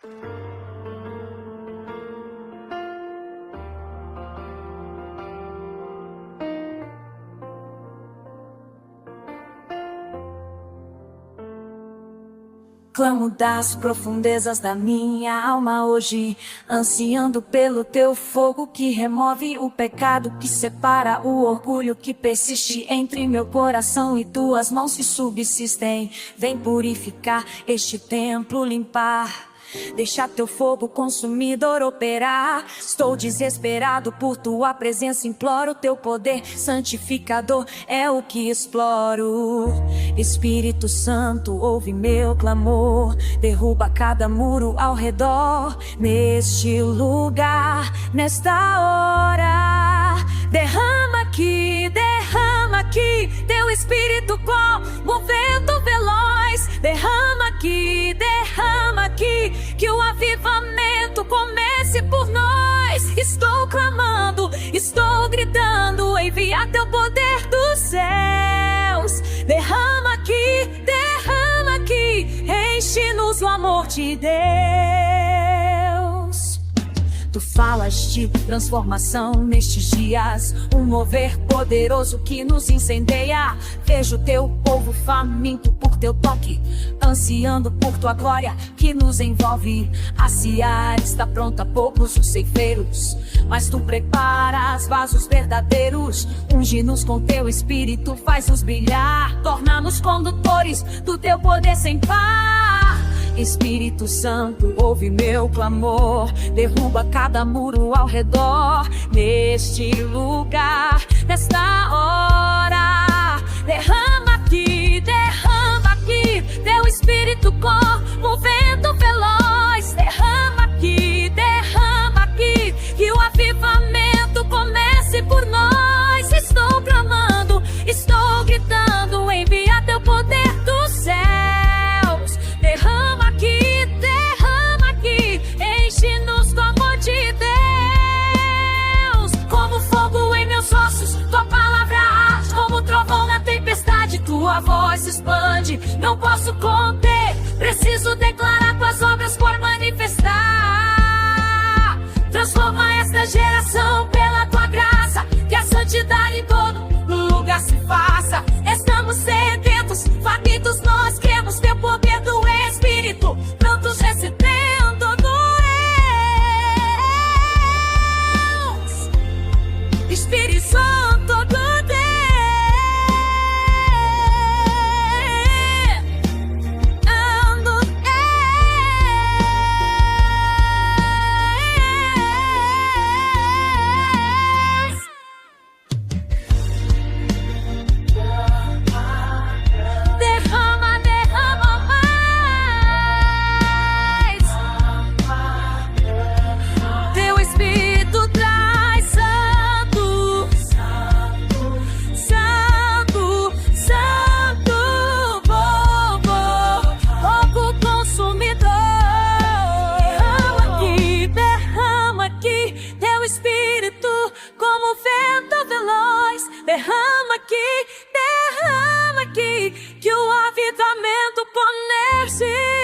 Clamo das profundezas da minha alma hoje, ansiando pelo teu fogo que remove o pecado, que separa o orgulho que persiste entre meu coração e tuas mãos que subsistem. Vem purificar este templo, limpar. Deixa teu fogo consumidor operar. Estou desesperado por tua presença, imploro teu poder santificador, é o que exploro. Espírito Santo, ouve meu clamor, derruba cada muro ao redor. Neste lugar, nesta hora, derrama aqui, teu Espírito como um vento veloz. Derrama aqui, que o avivamento comece por nós. Estou clamando, estou gritando, envia teu poder dos céus. Derrama aqui, enche-nos o amor de Deus. Tu falas de transformação nestes dias, um mover poderoso que nos incendeia. Vejo teu povo faminto por teu toque, ansiando por tua glória que nos envolve. A seara está pronta, poucos os ceifeiros, mas tu preparas vasos verdadeiros. Unge-nos com teu Espírito, faz-nos brilhar, torna-nos condutores do teu poder sem par. Espírito Santo, ouve meu clamor, derruba cada muro ao redor. Neste lugar, nesta hora, derrama aqui, teu Espírito como um vento veloz. Derrama aqui, que o avivamento comece por nós. Estou clamando, estou gritando, envia teu poder dos céus. Derrama aqui, enche-nos do amor de Deus. Como fogo em meus ossos, tua palavra arde, como trovão na tempestade, tua voz se expande, não posso conter, preciso declarar tuas obras por manifestar. Transforma esta geração pela tua graça, que a santidade em todo lugar se faça. Estamos sedentos, famintos, nós queremos teu poder do Espírito, prontos recebendo Deus. Espírito Santo do derrama aqui, que o avivamento comece.